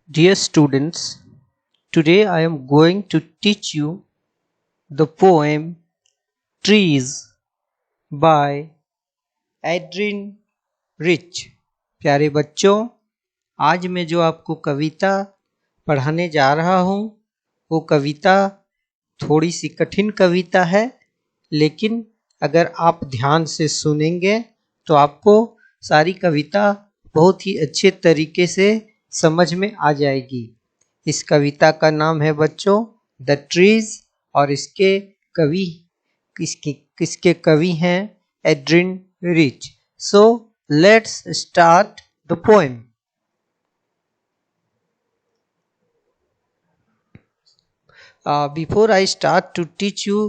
Dear students, today I am going to teach you the poem Trees by Adrian Rich। प्यारे बच्चों, आज मैं जो आपको कविता पढ़ाने जा रहा हूँ वो कविता थोड़ी सी कठिन कविता है, लेकिन अगर आप ध्यान से सुनेंगे तो आपको सारी कविता बहुत ही अच्छे तरीके से समझ में आ जाएगी। इस कविता का नाम है बच्चों द ट्रीज और किसके कवि हैं Adrian rich. So let's start the poem. Before I start to teach you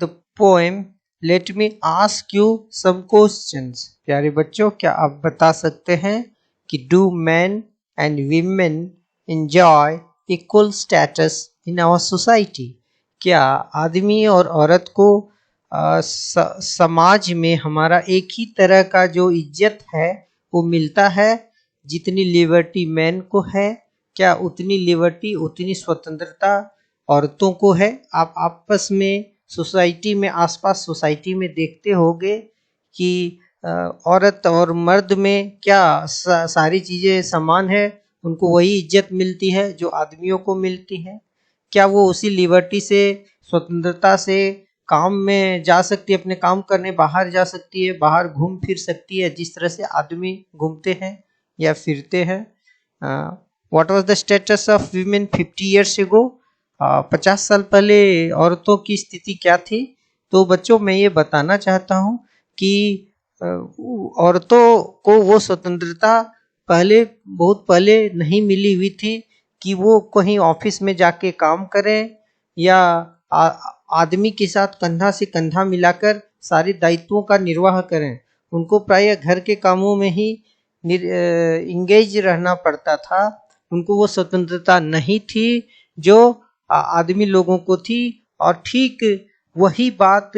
the poem, let me ask you some questions। प्यारे बच्चों, क्या आप बता सकते हैं कि do men and women enjoy equal status in our society? क्या आदमी और औरत को समाज में हमारा एक ही तरह का जो इज्जत है वो मिलता है? जितनी लिबर्टी मैन को है, क्या उतनी लिबर्टी, उतनी स्वतंत्रता औरतों को है? आप आपस में सोसाइटी में, आसपास सोसाइटी में देखते होंगे कि औरत और मर्द में क्या सारी चीज़ें समान है, उनको वही इज्जत मिलती है जो आदमियों को मिलती है। क्या वो उसी लिबर्टी से, स्वतंत्रता से काम में जा सकती है, अपने काम करने बाहर जा सकती है, बाहर घूम फिर सकती है जिस तरह से आदमी घूमते हैं या फिरते हैं? What was the status of women 50 years ago? 50 साल पहले औरतों की स्थिति क्या थी? तो बच्चों, मैं ये बताना चाहता हूँ कि औरतों को वो स्वतंत्रता बहुत पहले नहीं मिली हुई थी कि वो कहीं ऑफिस में जाके काम करें या आदमी के साथ कंधा से कंधा मिलाकर सारे दायित्वों का निर्वाह करें। उनको प्रायः घर के कामों में ही इंगेज रहना पड़ता था। उनको वो स्वतंत्रता नहीं थी जो आदमी लोगों को थी। और ठीक वही बात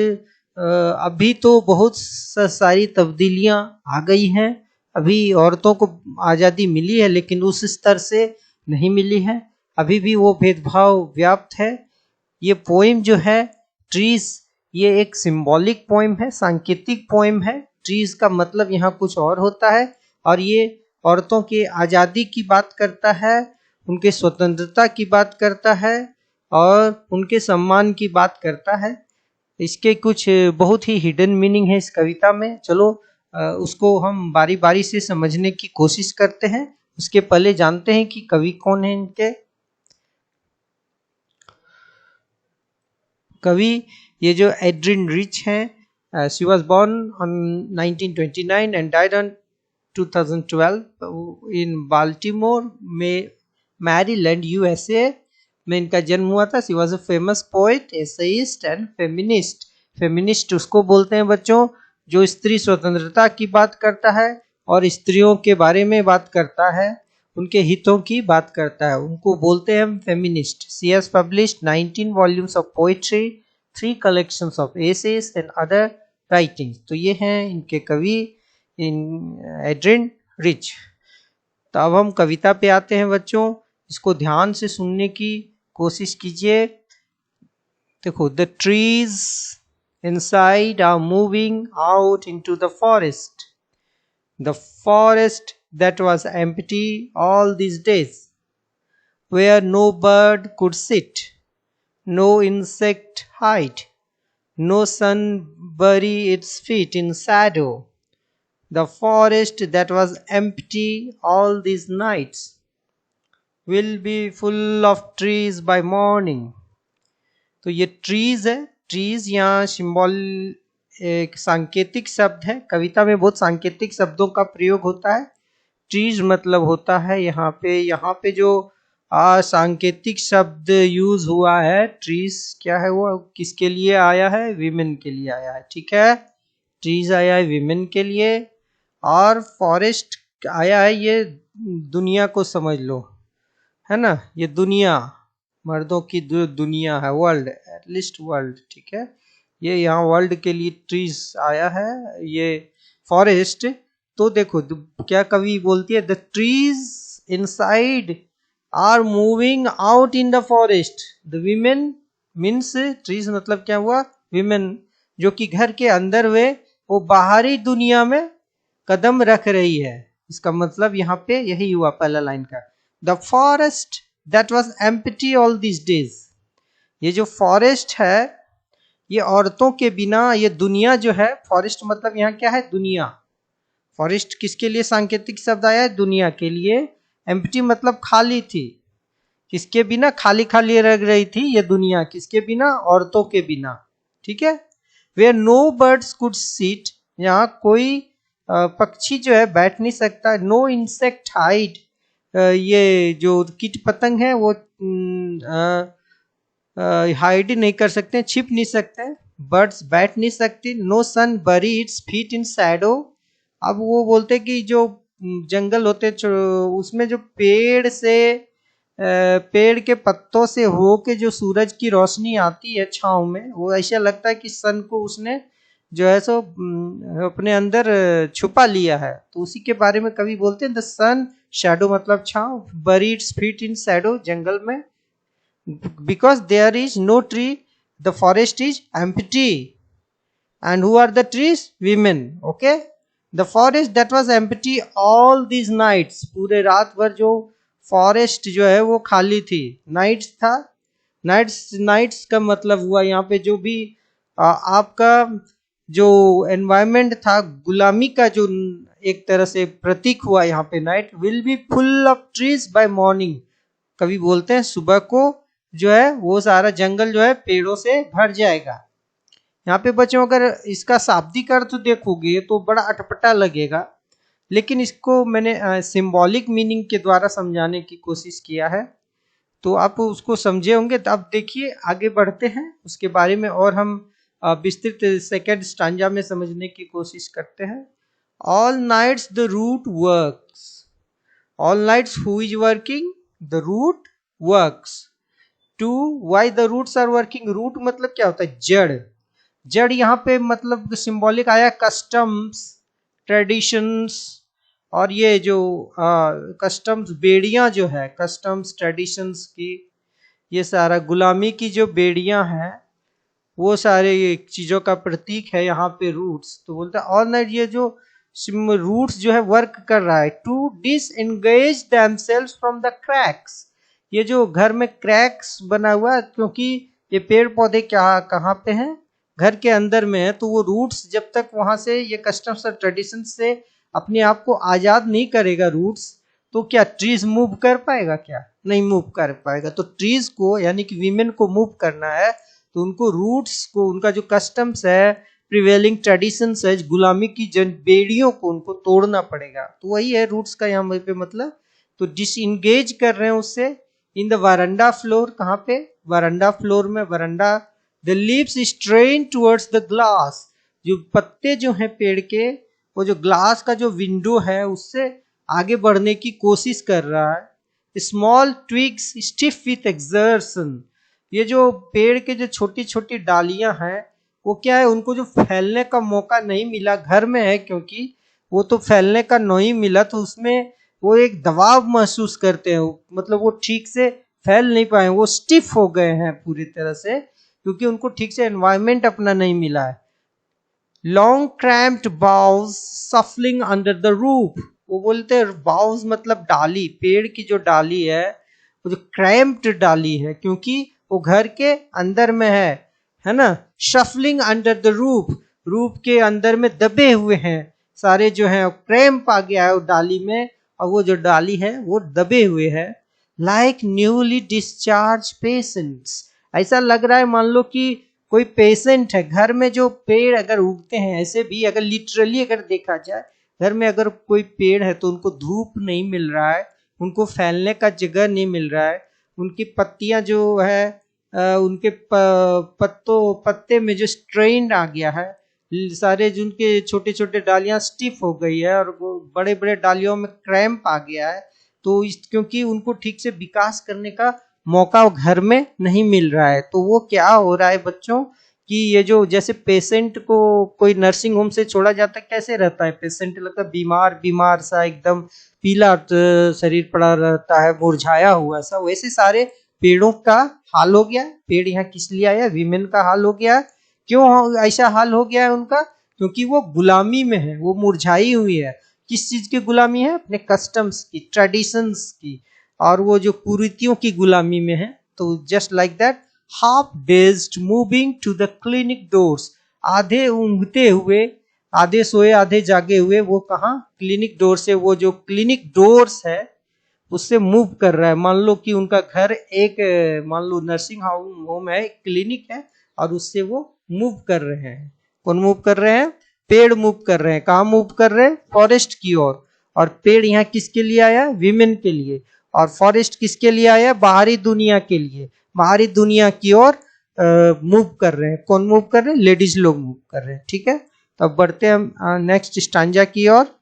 अभी तो बहुत सारी तब्दीलियां आ गई हैं। अभी औरतों को आज़ादी मिली है, लेकिन उस स्तर से नहीं मिली है। अभी भी वो भेदभाव व्याप्त है। ये पोएम जो है ट्रीज, ये एक सिंबॉलिक पोएम है, सांकेतिक पोएम है। ट्रीज का मतलब यहाँ कुछ और होता है, और ये औरतों के आज़ादी की बात करता है, उनके स्वतंत्रता की बात करता है और उनके सम्मान की बात करता है। इसके कुछ बहुत ही हिडन मीनिंग है इस कविता में। चलो उसको हम बारी बारी से समझने की कोशिश करते हैं। उसके पहले जानते हैं कि कवि कौन है इनके। कवि ये जो एड्रिन रिच हैं, she was born on 1929 and died on 2012 in Baltimore में, मैरीलैंड, यूएसए में इनका जन्म हुआ था। She was a famous poet, essayist and feminist. Feminist उसको बोलते हैं बच्चों जो स्त्री स्वतंत्रता की बात करता है और स्त्रियों के बारे में बात करता है, उनके हितों की बात करता है, उनको बोलते हैं हम feminist. She has published 19 volumes of poetry, 3 collections of essays and other writings. तो ये हैं इनके कवि एड्रिन रिच। तो अब हम कविता पे आते हैं बच्चों। इसको ध्यान से सुनने की कोशिश कीजिए। देखो, the trees inside are moving out into the forest. The forest that was empty all these days, where no bird could sit, no insect hide, no sun bury its feet in shadow. The forest that was empty all these nights will be full of trees by morning. तो ये trees है। Trees यहाँ symbol, एक सांकेतिक शब्द है। कविता में बहुत सांकेतिक शब्दों का प्रयोग होता है। ट्रीज मतलब होता है यहाँ पे जो सांकेतिक शब्द यूज हुआ है, ट्रीज क्या है, वो किसके लिए आया है? विमेन के लिए आया है। ठीक है, ट्रीज आया है विमेन के लिए, और फॉरेस्ट आया है, ये दुनिया को समझ लो, है ना। ये दुनिया, मर्दों की दुनिया है, वर्ल्ड, एटलीस्ट वर्ल्ड। ठीक है, ये यहाँ वर्ल्ड के लिए ट्रीज आया है, ये फॉरेस्ट। तो देखो क्या कवि बोलती है, the trees inside are moving out in the forest. The women means trees मतलब क्या हुआ, वीमेन जो कि घर के अंदर वे वो बाहरी दुनिया में कदम रख रही है। इसका मतलब यहाँ पे यही हुआ पहला लाइन का। The forest that was empty all this days. ये जो फॉरेस्ट है ये औरतों के बिना, ये दुनिया जो है, फॉरेस्ट मतलब यहाँ क्या है, दुनिया। फॉरेस्ट किसके लिए सांकेतिक शब्द आया है, दुनिया के लिए। एम्प्टी मतलब खाली थी, किसके बिना, खाली खाली रह रही थी ये दुनिया, किसके बिना, औरतों के बिना। ठीक है। Where no birds could sit, यहाँ कोई पक्षी जो है बैठ नहीं सकता। नो इंसेक्ट हाइड, ये जो कीट पतंग है वो हाइड नहीं कर सकते, छिप नहीं सकते। बर्ड्स बैठ नहीं सकती। नो सन बरी इट्स फीट इन शैडो। अब वो बोलते कि जो जंगल होते उसमें जो पेड़ से पेड़ के पत्तों से हो के जो सूरज की रोशनी आती है छांव में, वो ऐसा लगता है कि सन को उसने जो है सो अपने अंदर छुपा लिया है। तो उसी के बारे में कवि बोलते हैं द सन, शैडो मतलब छांव, बरी इट्स फीट इन शैडो, जंगल में। Because there is no tree, the forest is empty. And who are the trees? Women. Okay. The forest that was empty all these nights, पूरे रात भर जो forest जो है वो खाली थी। नाइट्स था, नाइट्स का मतलब हुआ यहाँ पे जो भी आपका जो एनवायरमेंट था, गुलामी का जो एक तरह से प्रतीक हुआ यहाँ पे। Night will be full of trees by morning, कवि बोलते हैं सुबह को जो है वो सारा जंगल जो है पेड़ों से भर जाएगा। यहाँ पे बच्चों अगर इसका शाब्दिक अर्थ देखोगे तो बड़ा अटपटा लगेगा, लेकिन इसको मैंने सिंबॉलिक मीनिंग के द्वारा समझाने की कोशिश किया है, तो आप उसको समझे होंगे। तो अब देखिए आगे बढ़ते हैं, उसके बारे में और हम विस्तृत सेकेंड स्टांजा में समझने की कोशिश करते हैं। All nights the root works, all nights who is working, the root works. To why the roots are working, root मतलब क्या होता है, जड़। जड़ यहाँ पे मतलब सिंबॉलिक आया कस्टम्स, ट्रेडिशंस, और ये जो कस्टम्स बेड़ियां जो है, कस्टम्स ट्रेडिशंस की, ये सारा गुलामी की जो बेड़ियां हैं वो सारे चीजों का प्रतीक है यहाँ पे रूट्स। तो बोलते हैं ऑल नाइट ये जो रूट्स जो है वर्क कर रहा है। To disengage themselves from the cracks, ये जो घर में क्रैक्स बना हुआ है क्योंकि ये पेड़ पौधे क्या कहाँ पे हैं, घर के अंदर में है। तो वो रूट्स जब तक वहां से ये कस्टम्स और ट्रेडिशन से अपने आप को आजाद नहीं करेगा रूट्स, तो क्या ट्रीज मूव कर पाएगा, क्या नहीं मूव कर पाएगा। तो ट्रीज को यानी कि वीमेन को मूव करना है तो उनको रूट्स को, उनका जो कस्टम्स है, प्रिवेलिंग ट्रेडिशंस है, गुलामी की जन बेड़ियों को उनको तोड़ना पड़ेगा। तो वही है रूट्स का यहाँ पे मतलब। तो डिसएंगेज कर रहे हैं उससे। इन द वरांडा फ्लोर, कहाँ पे, वरांडा फ्लोर में, veranda. The leaves strain towards the glass, जो पत्ते जो हैं पेड़ के, वो जो ग्लास का जो विंडो है उससे आगे बढ़ने की कोशिश कर रहा है। Small twigs stiff with exertion, ये जो पेड़ के जो छोटी छोटी डालियां हैं वो क्या है, उनको जो फैलने का मौका नहीं मिला, घर में है क्योंकि वो तो फैलने का नहीं मिला, तो उसमें वो एक दबाव महसूस करते हैं, मतलब वो ठीक से फैल नहीं पाए, वो स्टिफ हो गए हैं पूरी तरह से क्योंकि उनको ठीक से एनवायरनमेंट अपना नहीं मिला है। Long cramped boughs सफलिंग under the roof, वो बोलते हैं बाउज मतलब डाली, पेड़ की जो डाली है वो जो क्रैम्प्ड डाली है क्योंकि वो घर के अंदर में है ना। Shuffling under the roof, roof के अंदर में दबे हुए हैं सारे जो है, क्रैम्प आ गया है वो डाली में, और वो जो डाली है वो दबे हुए है। लाइक न्यूली डिस्चार्ज पेशेंट्स, ऐसा लग रहा है मान लो कि कोई पेशेंट है। घर में जो पेड़ अगर उगते हैं, ऐसे भी अगर लिटरली अगर देखा जाए, घर में अगर कोई पेड़ है तो उनको धूप नहीं मिल रहा है, उनको फैलने का जगह नहीं मिल रहा है, उनकी पत्तियां जो है उनके पत्ते में जो स्ट्रेन आ गया है, सारे जिनके छोटे छोटे डालियां स्टिफ हो गई है और बड़े बड़े डालियों में क्रैम्प आ गया है। तो क्योंकि उनको ठीक से विकास करने का मौका घर में नहीं मिल रहा है, तो वो क्या हो रहा है बच्चों कि ये जो जैसे पेशेंट को कोई नर्सिंग होम से छोड़ा जाता है, कैसे रहता है पेशेंट, लगता है बीमार बीमार सा, एकदम पीला शरीर पड़ा रहता है, मुरझाया हुआ सा, वैसे सारे पेड़ों का हाल हो गया। पेड़ यहाँ किस लिए आया? विमेन का हाल हो गया। क्यों ऐसा हाल हो गया है उनका? क्योंकि वो गुलामी में है, वो मुरझाई हुई है। किस चीज की गुलामी है? अपने कस्टम्स की, ट्रेडिशंस की, और वो जो कुरीतियों की गुलामी में है। तो just like that, half dazed moving to the clinic doors, आधे ऊँघते हुए, आधे सोए आधे जागे हुए, वो कहाँ? क्लिनिक डोर से, वो जो क्लिनिक डोर्स है उससे मूव कर रहा है। मान लो कि उनका घर एक, मान लो नर्सिंग होम है, क्लिनिक है, और उससे वो मूव कर रहे हैं। कौन मूव कर रहे हैं? पेड़ मूव कर रहे हैं। कहाँ मूव कर रहे हैं? फॉरेस्ट की ओर। और पेड़ यहाँ किसके लिए आया? विमेन के लिए। और फॉरेस्ट किसके लिए आया? बाहरी दुनिया के लिए, बाहरी दुनिया की ओर मूव कर रहे हैं। कौन मूव कर रहे हैं? लेडीज लोग मूव कर रहे हैं। ठीक है, तो अब बढ़ते हैं हम नेक्स्ट स्टांजा की ओर।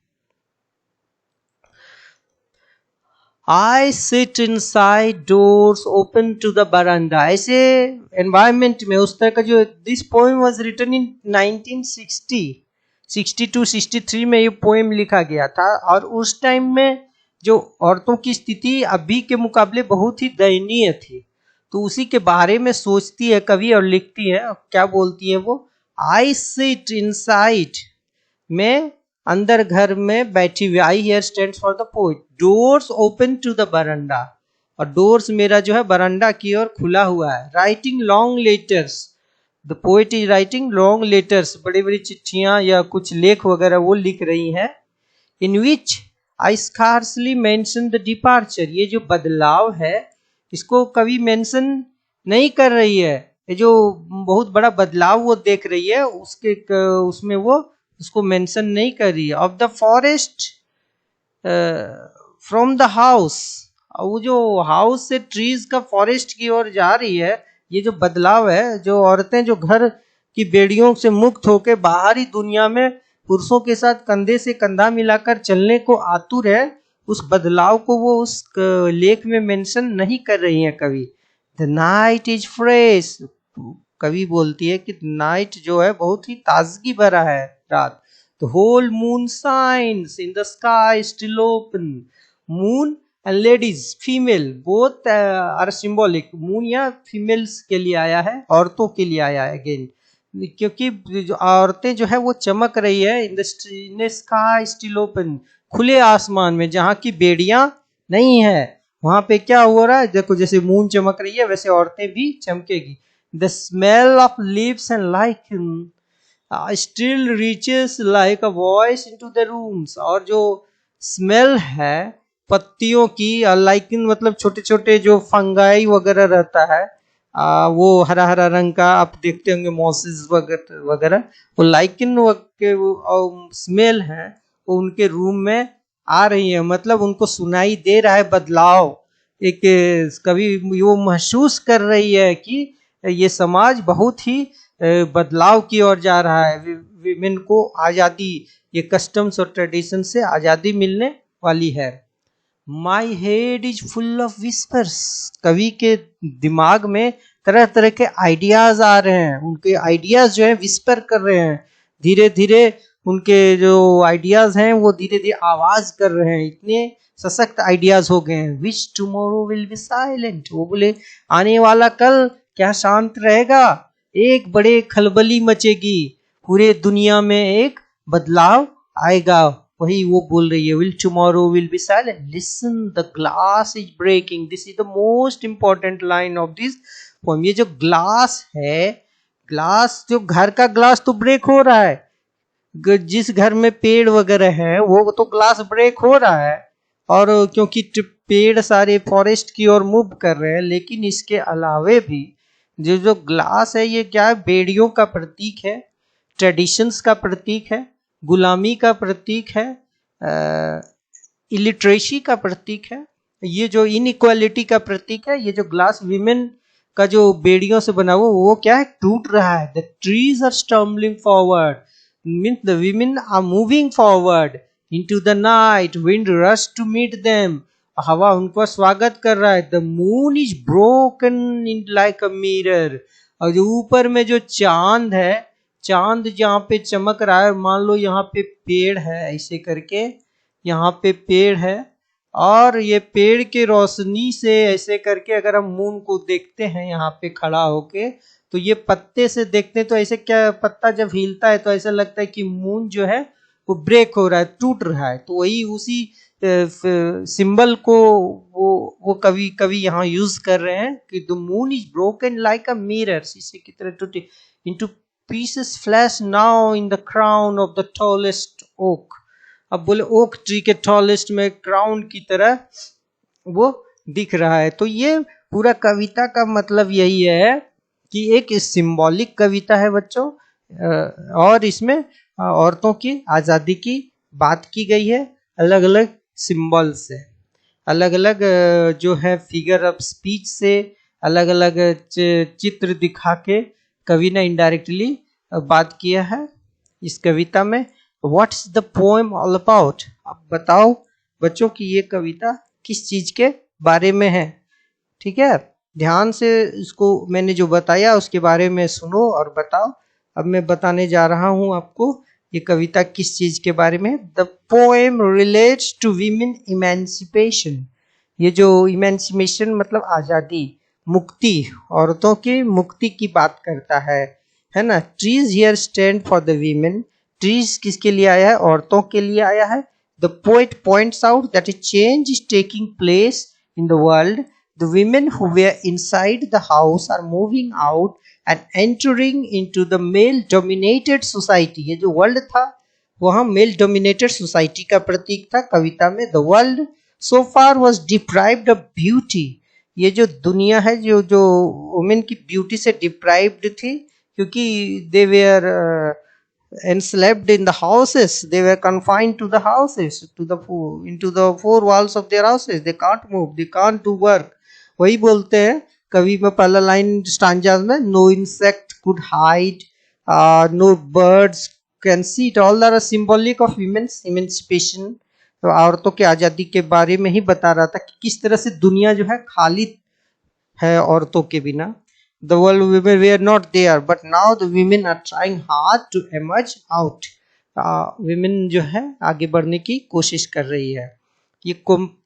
I sit inside, doors open to the veranda. ऐसे एनवायरमेंट में उस तरह का जो, this poem was written in 1960, 62, 63 में ये पोएम लिखा गया था। और उस टाइम में जो औरतों की स्थिति अभी के मुकाबले बहुत ही दयनीय थी। तो उसी के बारे में सोचती है कवि और लिखती है। क्या बोलती है वो? I sit inside, मैं अंदर घर में बैठी हुई। I here stands for the poet, doors open to the veranda, और डोर्स मेरा जो है बरंडा की ओर खुला हुआ है। Writing long letters, the poet is writing long letters, बड़ी बड़ी चिट्ठियां या कुछ लेख वगैरह वो लिख रही हैं। इन विच आई स्कार्सली मेंशन द डिपार्चर, ये जो बदलाव है इसको कभी मेंशन नहीं कर रही है। ये जो बहुत बड़ा बदलाव वो देख रही है, उसके उसमें वो उसको मेंशन नहीं कर रही है। Of the forest from the house, वो जो हाउस से ट्रीज का फॉरेस्ट की ओर जा रही है, ये जो बदलाव है, जो औरतें जो घर की बेड़ियों से मुक्त होकर बाहरी दुनिया में पुरुषों के साथ कंधे से कंधा मिलाकर चलने को आतुर है, उस बदलाव को वो उस लेख में मेंशन नहीं कर रही है कवि। द नाइट इज फ्रेश, कवि बोलती है कि नाइट जो है बहुत ही ताजगी भरा है, रात। The whole moon shines in the sky still open, moon and ladies, female, both are symbolic. Moon या फीमेल्स के लिए आया है, औरतों के लिए आया है अगेन, क्योंकि जो औरतें जो है वो चमक रही है। इन द स्काई स्टिल ओपन, खुले आसमान में, जहाँ की बेड़ियां नहीं है, वहां पे क्या हो रहा है? देखो, जैसे मून चमक रही है वैसे औरतें भी चमकेगी। The smell of leaves and lichen still reaches like a voice into the rooms, और जो स्मेल है पत्तियों की, लाइकन मतलब छोटे छोटे जो फंगाई वगैरह रहता है, वो हरा हरा रंग का आप देखते होंगे, मॉसेस वगैरह, वो लाइकन के स्मेल है वो उनके रूम में आ रही है। मतलब उनको सुनाई दे रहा है बदलाव। एक कभी वो महसूस कर रही है कि ये समाज बहुत ही बदलाव की ओर जा रहा है। विमेन को आज़ादी, ये कस्टम्स और ट्रेडिशन से आज़ादी मिलने वाली है। My head is full of whispers, कवि के दिमाग में तरह तरह के आइडियाज आ रहे हैं। उनके आइडियाज जो है विस्पर कर रहे हैं, धीरे धीरे उनके जो आइडियाज हैं वो धीरे धीरे आवाज कर रहे हैं। इतने सशक्त आइडियाज हो गए हैं। विच टुमारो विल बी साइलेंट, वो बोले आने वाला कल क्या शांत रहेगा? एक बड़े खलबली मचेगी, पूरे दुनिया में एक बदलाव आएगा। वही वो बोल रही है, will tomorrow will be silent, listen the glass is breaking. This is the most important line of this poem. ये जो ग्लास है, ग्लास जो घर का ग्लास तो ब्रेक हो रहा है, जिस घर में पेड़ वगैरह है वो तो ग्लास ब्रेक हो रहा है, और क्योंकि पेड़ सारे फॉरेस्ट की ओर मूव कर रहे हैं। लेकिन इसके अलावे भी जो जो ग्लास है ये क्या है? बेड़ियों का प्रतीक है, ट्रेडिशंस का प्रतीक है, गुलामी का प्रतीक है, इलिटरेसी का प्रतीक है, ये जो इनइक्वालिटी का प्रतीक है। ये जो ग्लास विमेन का जो बेड़ियों से बना हुआ वो क्या है? टूट रहा है। The trees are stumbling forward, means the women are moving forward into the night, wind rush to meet them, हवा उनको स्वागत कर रहा है। The moon is broken in like a mirror, और जो ऊपर में जो चांद है, चांद जहाँ पे चमक रहा है, मान लो यहाँ पे पेड़ है, ऐसे करके यहाँ पे पेड़ है, और ये पेड़ के रोशनी से ऐसे करके अगर हम मून को देखते हैं यहाँ पे खड़ा होके, तो ये पत्ते से देखते हैं तो ऐसे क्या, पत्ता जब हिलता है तो ऐसा लगता है कि मून जो है वो ब्रेक हो रहा है, टूट रहा है। तो वही उसी सिंबल को वो कवि कवि यहाँ यूज कर रहे हैं कि the moon is broken like a mirror, शीशे की तरह टूटे, into pieces flash now in the crown of the tallest oak. अब बोले ओक ट्री के टॉलेस्ट में क्राउन की तरह वो दिख रहा है। तो ये पूरा कविता का मतलब यही है कि एक सिंबॉलिक कविता है बच्चों, और इसमें औरतों की आज़ादी की बात की गई है अलग अलग सिंबल से, अलग अलग जो है फिगर ऑफ स्पीच से, अलग अलग चित्र दिखा के कवि ने इनडायरेक्टली बात किया है इस कविता में। What's the poem all about? अब बताओ बच्चों कि ये कविता किस चीज के बारे में है। ठीक है, ध्यान से इसको मैंने जो बताया उसके बारे में सुनो और बताओ। अब मैं बताने जा रहा हूं आपको ये कविता किस चीज के बारे में। The poem relates to women emancipation. ये जो इमेंसिपेशन मतलब आजादी, मुक्ति, औरतों की मुक्ति की बात करता है ना। Trees here stand for the women. Trees किसके लिए आया है? औरतों के लिए आया है। The poet points out that A change is taking place in the world. The women who were inside the house are moving out and entering into the male-dominated society. ये जो वर्ल्ड था वहाँ मेल डोमिनेटेड सोसाइटी का प्रतीक था कविता में। The world so far was deprived of beauty. ये जो दुनिया है जो जो वुमेन की ब्यूटी से डिप्राइव्ड थी, क्योंकि they were enslaved in the houses, they were confined to the houses, to the into the four walls of their houses. They can't move, they can't do work. वही बोलते हैं कवि में पहला लाइन स्टांजास में, no insect could hide, no birds can sit, all are symbolic of women's emancipation. तो औरतों की आज़ादी के बारे में ही बता रहा था कि किस तरह से दुनिया जो है खाली है औरतों के बिना। The world women were not there, but now the women are trying hard to emerge out. women जो है आगे बढ़ने की कोशिश कर रही है। ये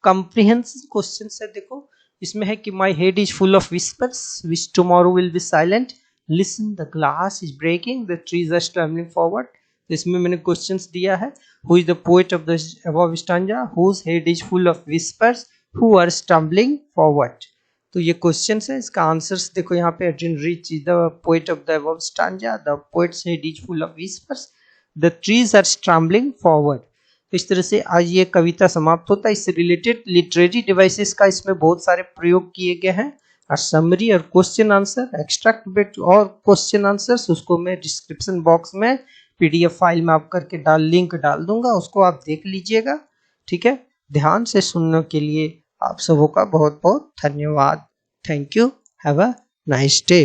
comprehensive questions है, देखो इसमें है कि my head is full of whispers which tomorrow will be silent. Listen, the glass is breaking, the trees are stumbling forward. तो इसमें मैंने questions दिया है, who is the poet of the above stanza, whose head is full of whispers, who are stumbling forward. तो ये question है, इसका answers देखो यहाँ पे। अर्जुन Rich is the poet of the above stanza, the poet's head is full of whispers, the trees are stumbling forward. तो इस तरह से आज ये कविता समाप्त होता है। इससे रिलेटेड लिटरेरी डिवाइसेस का इसमें बहुत सारे प्रयोग किए गए हैं, और समरी और क्वेश्चन आंसर, एक्सट्रैक्ट बिट और क्वेश्चन आंसर्स, उसको मैं डिस्क्रिप्शन बॉक्स में पीडीएफ फाइल में आप करके लिंक डाल दूंगा, उसको आप देख लीजिएगा। ठीक है, ध्यान से सुनने के लिए आप सबों का बहुत बहुत धन्यवाद। Thank you. Have a nice day.